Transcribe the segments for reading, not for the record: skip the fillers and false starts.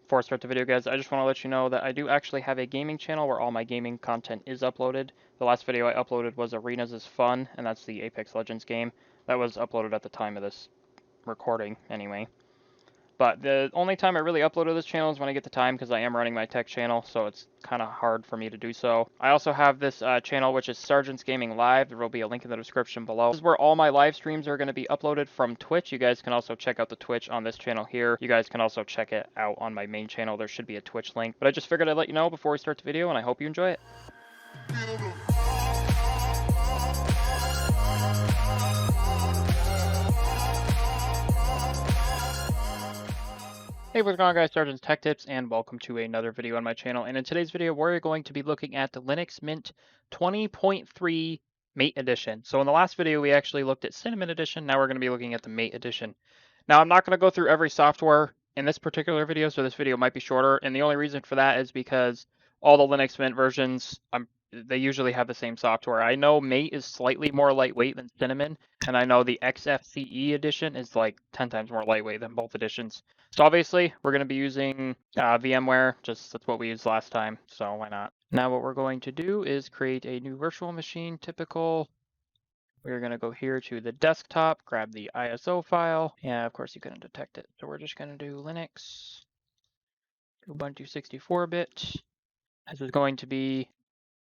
Before I start the video, guys, I just want to let you know that I do actually have a gaming channel where all my gaming content is uploaded. The last video I uploaded was Arenas is Fun, and that's the Apex Legends game. That was uploaded at the time of this recording, anyway. But the only time I really upload to this channel is when I get the time, because I am running my tech channel, so it's kind of hard for me to do so. I also have this channel, which is Sargent's Gaming Live. There will be a link in the description below. This is where all my live streams are going to be uploaded from Twitch. You guys can also check out the Twitch on this channel here. You guys can also check it out on my main channel. There should be a Twitch link. But I just figured I'd let you know before we start the video, and I hope you enjoy it. Hey, what's going on, guys? SargeantsTechTips, and welcome to another video on my channel. And in today's video, we're going to be looking at the Linux Mint 20.3 Mate Edition. So in the last video, we actually looked at Cinnamon Edition. Now we're going to be looking at the Mate Edition. Now, I'm not going to go through every software in this particular video, so this video might be shorter. And the only reason for that is because all the Linux Mint versions, they usually have the same software. I know Mate is slightly more lightweight than Cinnamon, and I know the XFCE edition is like 10 times more lightweight than both editions. So obviously, we're going to be using VMware, just that's what we used last time, so why not? Now what we're going to do is create a new virtual machine, typical. We're going to go here to the desktop, grab the ISO file, and of course you couldn't detect it. So we're just going to do Linux, Ubuntu 64-bit. This is going to be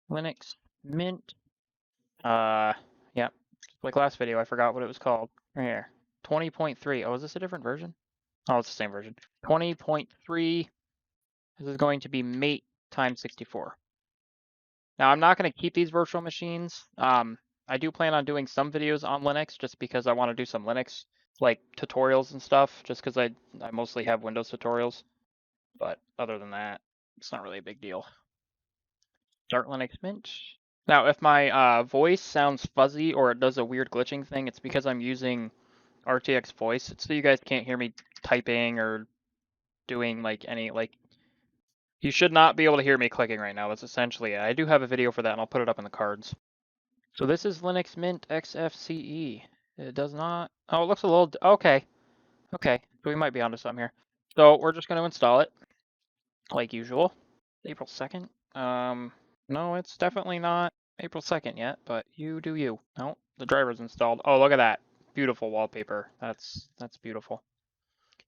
Linux Mint. Yeah, like last video, I forgot what it was called. Right here, 20.3. Oh, is this a different version? Oh, it's the same version. 20.3. This is going to be Mate times 64. Now, I'm not going to keep these virtual machines. I do plan on doing some videos on Linux just because I want to do some Linux like tutorials and stuff, just because I mostly have Windows tutorials. But other than that, it's not really a big deal. Start Linux Mint. Now, if my voice sounds fuzzy or it does a weird glitching thing, it's because I'm using RTX voice, so you guys can't hear me typing or doing like any like. You should not be able to hear me clicking right now. That's essentially it. I do have a video for that, and I'll put it up in the cards. So this is Linux Mint XFCE. It does not. Oh, it looks a little. Okay. Okay. So we might be onto something here. So we're just going to install it, like usual. April 2nd. No, it's definitely not April 2nd yet, but you do you. No, the driver's installed. Oh, look at that. Beautiful wallpaper. That's beautiful.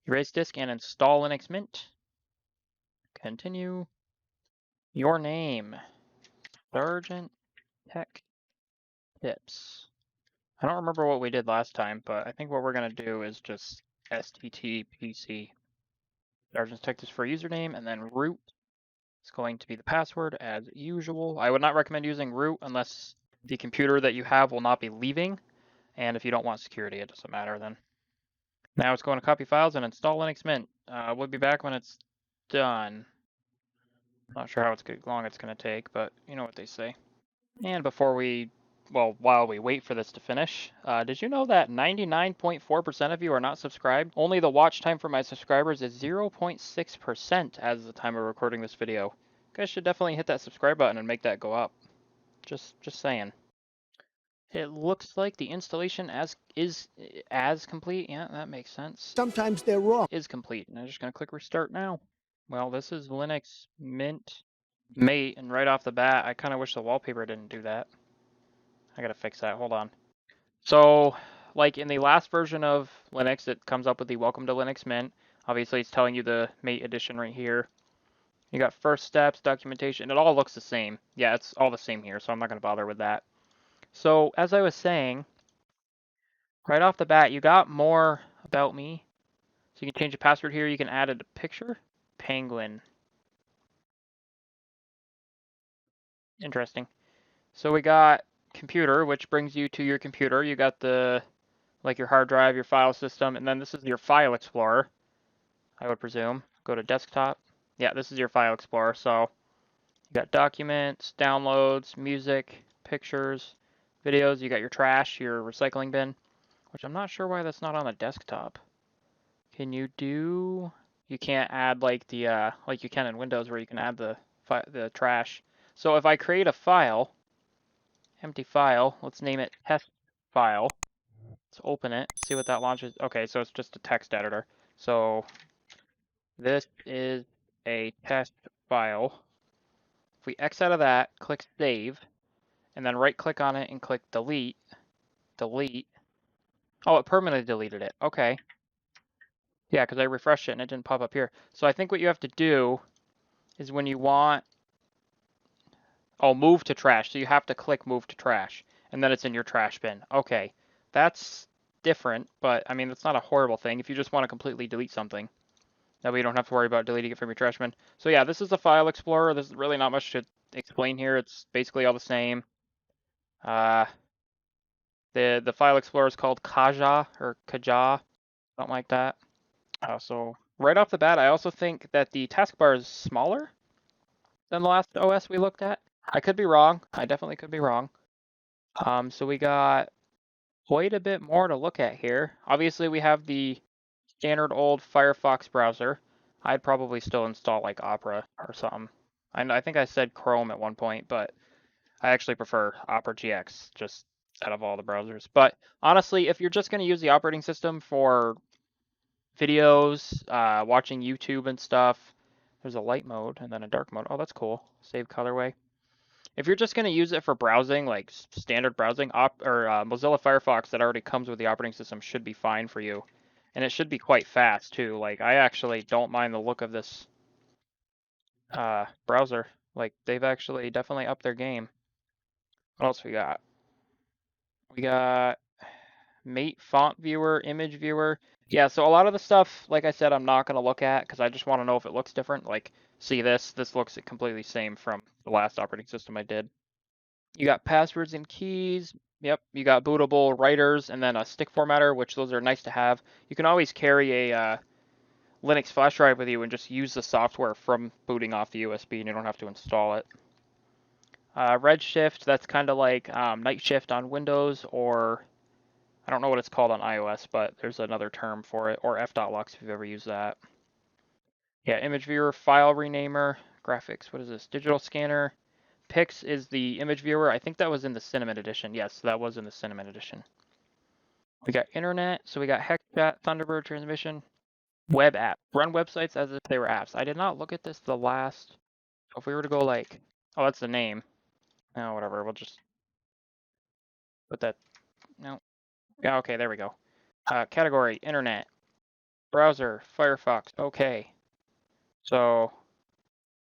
Erase disk and install Linux Mint. Continue. Your name. SargeantsTechTips. I don't remember what we did last time, but I think what we're going to do is just STTPC. SargeantsTechTips for username, and then root is going to be the password as usual. I would not recommend using root unless the computer that you have will not be leaving. And if you don't want security, it doesn't matter then. Now it's going to copy files and install Linux Mint. We'll be back when it's done. Not sure how long it's going to take, but you know what they say. And while we wait for this to finish, did you know that 99.4% of you are not subscribed? Only the watch time for my subscribers is 0.6% as of the time of recording this video. You guys should definitely hit that subscribe button and make that go up. Just saying. It looks like the installation is complete. Yeah, that makes sense. Sometimes they're wrong. Is complete. And I'm just going to click restart now. Well, this is Linux Mint Mate, and right off the bat, I kind of wish the wallpaper didn't do that. I gotta fix that. Hold on. So, like in the last version of Linux, it comes up with the Welcome to Linux Mint. Obviously, it's telling you the Mate edition right here. You got first steps, documentation. It all looks the same. Yeah, it's all the same here, so I'm not going to bother with that. So, as I was saying, right off the bat, you got more about me. So you can change the password here. You can add a picture. Penguin. Interesting. So we got computer, which brings you to your computer. You got like your hard drive, your file system, and then this is your file explorer, I would presume. Go to desktop. Yeah, this is your file explorer. So you got documents, downloads, music, pictures, videos. You got your trash, your recycling bin, which I'm not sure why that's not on the desktop. Can you do? You can't add like the like you can in Windows where you can add the trash. So if I create a file, empty file, let's name it test file. Let's open it, see what that launches. Okay, so it's just a text editor. So this is a test file. If we X out of that, click save, and then right click on it and click delete, delete. Oh, it permanently deleted it. Okay. Yeah, because I refreshed it and it didn't pop up here. So I think what you have to do is when you want, oh, move to trash. So you have to click move to trash, and then it's in your trash bin. Okay, that's different, but I mean, that's not a horrible thing if you just want to completely delete something. That way you don't have to worry about deleting it from your trash bin. So yeah, this is the file explorer. There's really not much to explain here. It's basically all the same. The file explorer is called Kaja or Kaja, something like that. So right off the bat, I also think that the taskbar is smaller than the last OS we looked at. I could be wrong. I definitely could be wrong. So we got quite a bit more to look at here. Obviously, we have the standard old Firefox browser. I'd probably still install like Opera or something. I think I said Chrome at one point, but I actually prefer Opera GX just out of all the browsers. But honestly, if you're just going to use the operating system for videos, watching YouTube and stuff, there's a light mode and then a dark mode. Oh, that's cool. Save colorway. If you're just going to use it for browsing, like standard browsing, Mozilla Firefox that already comes with the operating system should be fine for you. And it should be quite fast too. Like I actually don't mind the look of this browser. Like they've actually definitely upped their game. What else we got? We got Mate font viewer, image viewer. Yeah, so a lot of the stuff, like I said, I'm not going to look at because I just want to know if it looks different. Like, see this looks completely same from the last operating system I did. You got passwords and keys. Yep, you got bootable writers and then a stick formatter, which those are nice to have. You can always carry a Linux flash drive with you and just use the software from booting off the USB and you don't have to install it. Redshift, that's kind of like Night Shift on Windows, or I don't know what it's called on iOS, but there's another term for it, or f.lux if you've ever used that. Yeah, image viewer, file renamer, graphics, what is this? Digital scanner. Pix is the image viewer. I think that was in the Cinnamon edition. Yes, that was in the Cinnamon edition. We got internet, so we got HexChat, Thunderbird transmission, web app. Run websites as if they were apps. I did not look at this the last. If we were to go like, oh, that's the name. No, whatever. We'll just put that. No. Yeah, okay, there we go. Category, internet, browser, Firefox. Okay. So,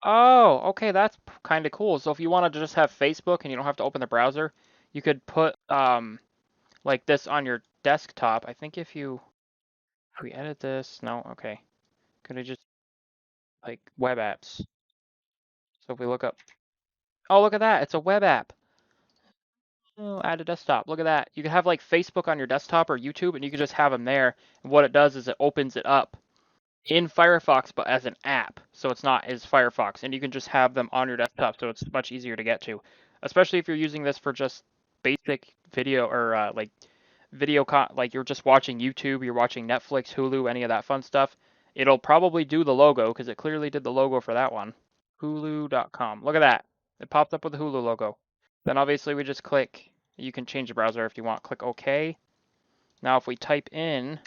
oh, okay, that's kind of cool. So if you wanted to just have Facebook and you don't have to open the browser, you could put like this on your desktop. I think if we edit this, no, okay. Could I just like web apps? So if we look up, oh, look at that, it's a web app. Oh, add a desktop. Look at that. You can have like Facebook on your desktop or YouTube, and you can just have them there. And what it does is it opens it up in Firefox, but as an app. So it's not as Firefox, and you can just have them on your desktop, so it's much easier to get to. Especially if you're using this for just basic video or like like you're just watching YouTube, you're watching Netflix, Hulu, any of that fun stuff. It'll probably do the logo because it clearly did the logo for that one. Hulu.com. Look at that. It popped up with the Hulu logo. Then obviously we just click, you can change the browser if you want, click OK. Now if we type in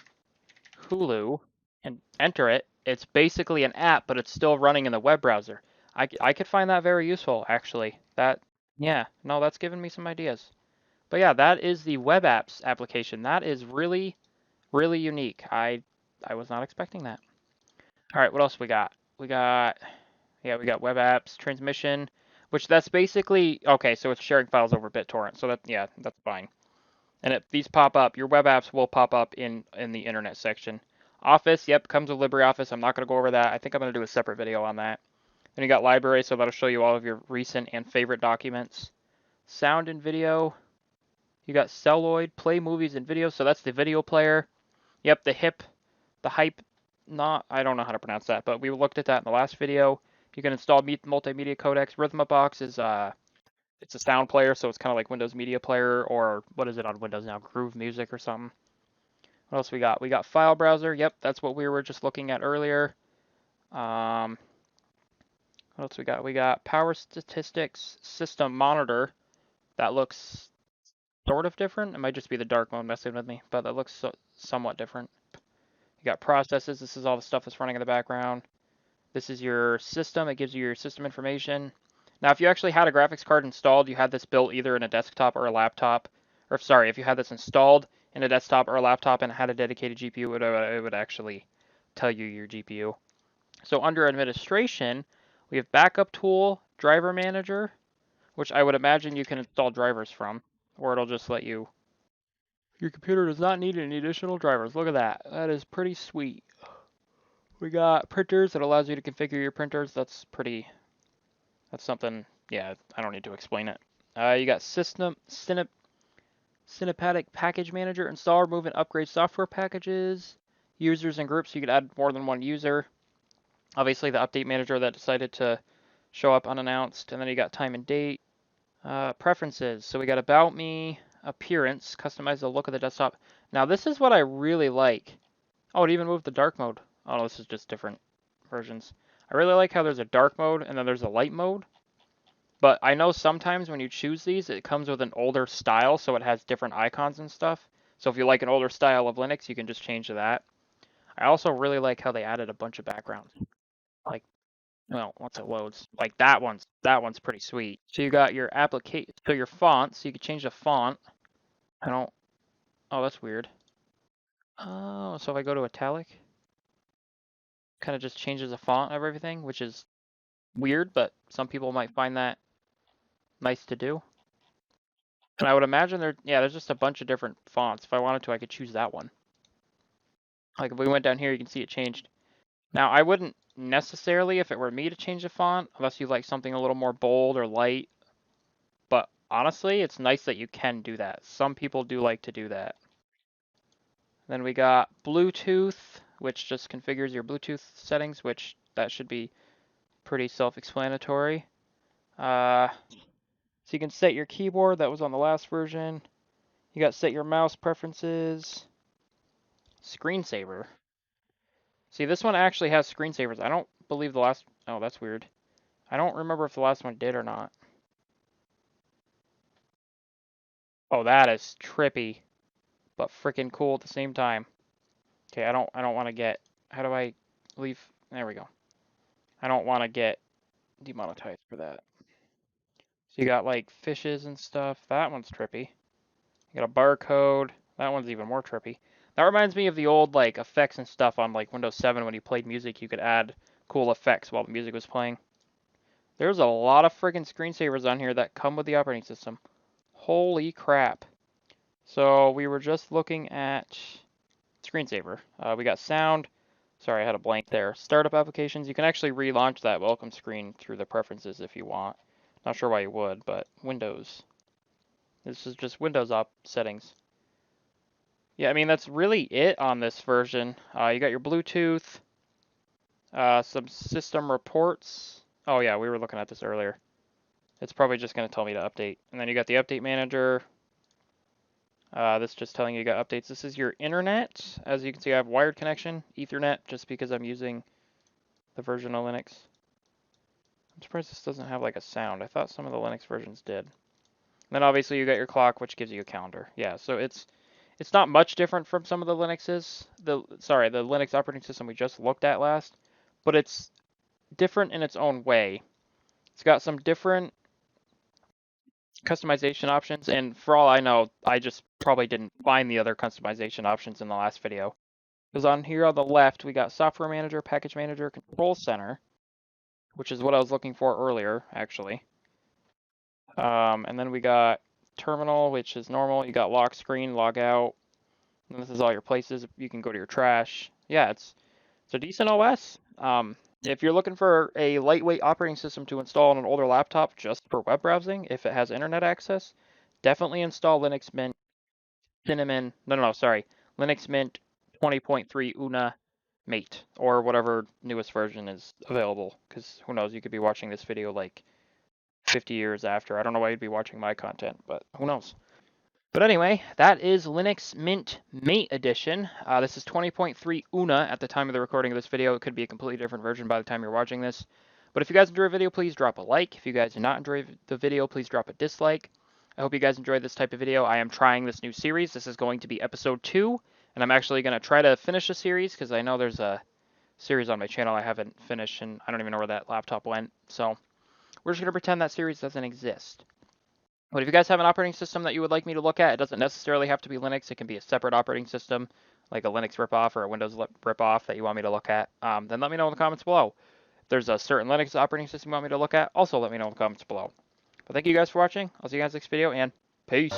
Hulu and enter it, it's basically an app, but it's still running in the web browser. I could find that very useful, actually. Yeah, no, that's given me some ideas. But yeah, that is the web apps application. That is really, really unique. I was not expecting that. All right, what else we got? We got web apps, transmission, which that's basically, okay, so it's sharing files over BitTorrent. So that's fine. And if these pop up, your web apps will pop up in the internet section. Office, yep, comes with LibreOffice. I'm not going to go over that. I think I'm going to do a separate video on that. Then you got library, so that'll show you all of your recent and favorite documents. Sound and video. You got Celluloid, play movies and videos, so that's the video player. Yep, the hype, I don't know how to pronounce that, but we looked at that in the last video. You can install multimedia codecs. Rhythmabox is it's a sound player, so it's kind of like Windows Media Player, or what is it on Windows now? Groove Music or something. What else we got? We got File Browser. Yep, that's what we were just looking at earlier. What else we got? We got Power Statistics System Monitor. That looks sort of different. It might just be the dark mode messing with me, but that looks somewhat different. You got processes. This is all the stuff that's running in the background. This is your system. It gives you your system information. Now, if you actually had a graphics card installed, you had this built either in a desktop or a laptop, or sorry, if you had this installed in a desktop or a laptop and it had a dedicated GPU, it would actually tell you your GPU. So under administration, we have backup tool, driver manager, which I would imagine you can install drivers from, or it'll just let you. Your computer does not need any additional drivers. Look at that. That is pretty sweet. We got printers that allows you to configure your printers. That's something, yeah, I don't need to explain it. You got Cinepatic Package Manager, install, remove, and upgrade software packages, users and groups, so you could add more than one user. Obviously, the update manager that decided to show up unannounced, and then you got time and date. Preferences, so we got About Me, Appearance, customize the look of the desktop. Now, this is what I really like. Oh, it even moved the dark mode. Oh, this is just different versions. I really like how there's a dark mode and then there's a light mode. But I know sometimes when you choose these, it comes with an older style, so it has different icons and stuff. So if you like an older style of Linux, you can just change to that. I also really like how they added a bunch of backgrounds. Like, well, once it loads, like that one's pretty sweet. So you got your application, so your fonts, so you can change the font. Oh, that's weird. Oh, so if I go to italic, kind of just changes the font of everything, which is weird, but some people might find that nice to do. And I would imagine there's just a bunch of different fonts. If I wanted to, I could choose that one. Like if we went down here, you can see it changed. Now, I wouldn't necessarily, if it were me, to change the font, unless you like something a little more bold or light. But honestly, it's nice that you can do that. Some people do like to do that. Then we got Bluetooth, which just configures your Bluetooth settings, which that should be pretty self-explanatory. So you can set your keyboard. That was on the last version. You got set your mouse preferences. Screensaver. See, this one actually has screensavers. I don't believe the last... Oh, that's weird. I don't remember if the last one did or not. Oh, that is trippy, but freaking cool at the same time. Okay, I don't want to get... How do I leave? There we go. I don't want to get demonetized for that. So you got like fishes and stuff. That one's trippy. You got a barcode. That one's even more trippy. That reminds me of the old like effects and stuff on like Windows 7 when you played music. You could add cool effects while the music was playing. There's a lot of friggin' screensavers on here that come with the operating system. Holy crap. So we were just looking at screensaver. We got sound. Sorry, I had a blank there. Startup applications. You can actually relaunch that welcome screen through the preferences if you want. Not sure why you would, but Windows. This is just Windows op settings. Yeah, I mean, that's really it on this version. You got your Bluetooth, some system reports. Oh yeah, we were looking at this earlier. It's probably just going to tell me to update. And then you got the update manager. This is just telling you got updates. This is your internet. As you can see, I have wired connection, Ethernet, just because I'm using the version of Linux. I'm surprised this doesn't have like a sound. I thought some of the Linux versions did. And then obviously you got your clock, which gives you a calendar. Yeah, so it's not much different from some of the Linuxes. The Linux operating system we just looked at last, but it's different in its own way. It's got some different customization options, and for all I know, I just probably didn't find the other customization options in the last video. Because on here on the left, we got Software Manager, Package Manager, Control Center, which is what I was looking for earlier, actually. And then we got Terminal, which is normal. You got Lock Screen, Log Out. And this is all your places. You can go to your trash. Yeah, it's a decent OS. If you're looking for a lightweight operating system to install on an older laptop just for web browsing, if it has internet access, definitely install Linux Mint Linux Mint 20.3 Una Mate, or whatever newest version is available, because who knows, you could be watching this video like 50 years after. I don't know why you'd be watching my content, but who knows. But anyway, that is Linux Mint Mate Edition. This is 20.3 Una at the time of the recording of this video. It could be a completely different version by the time you're watching this. But if you guys enjoy the video, please drop a like. If you guys do not enjoy the video, please drop a dislike. I hope you guys enjoyed this type of video. I am trying this new series. This is going to be episode 2, and I'm actually going to try to finish the series because I know there's series on my channel I haven't finished, and I don't even know where that laptop went. So we're just going to pretend that series doesn't exist. But if you guys have an operating system that you would like me to look at, it doesn't necessarily have to be Linux. It can be a separate operating system, like a Linux ripoff or a Windows ripoff that you want me to look at. Then let me know in the comments below. If there's a certain Linux operating system you want me to look at, also let me know in the comments below. But thank you guys for watching. I'll see you guys next video, and peace.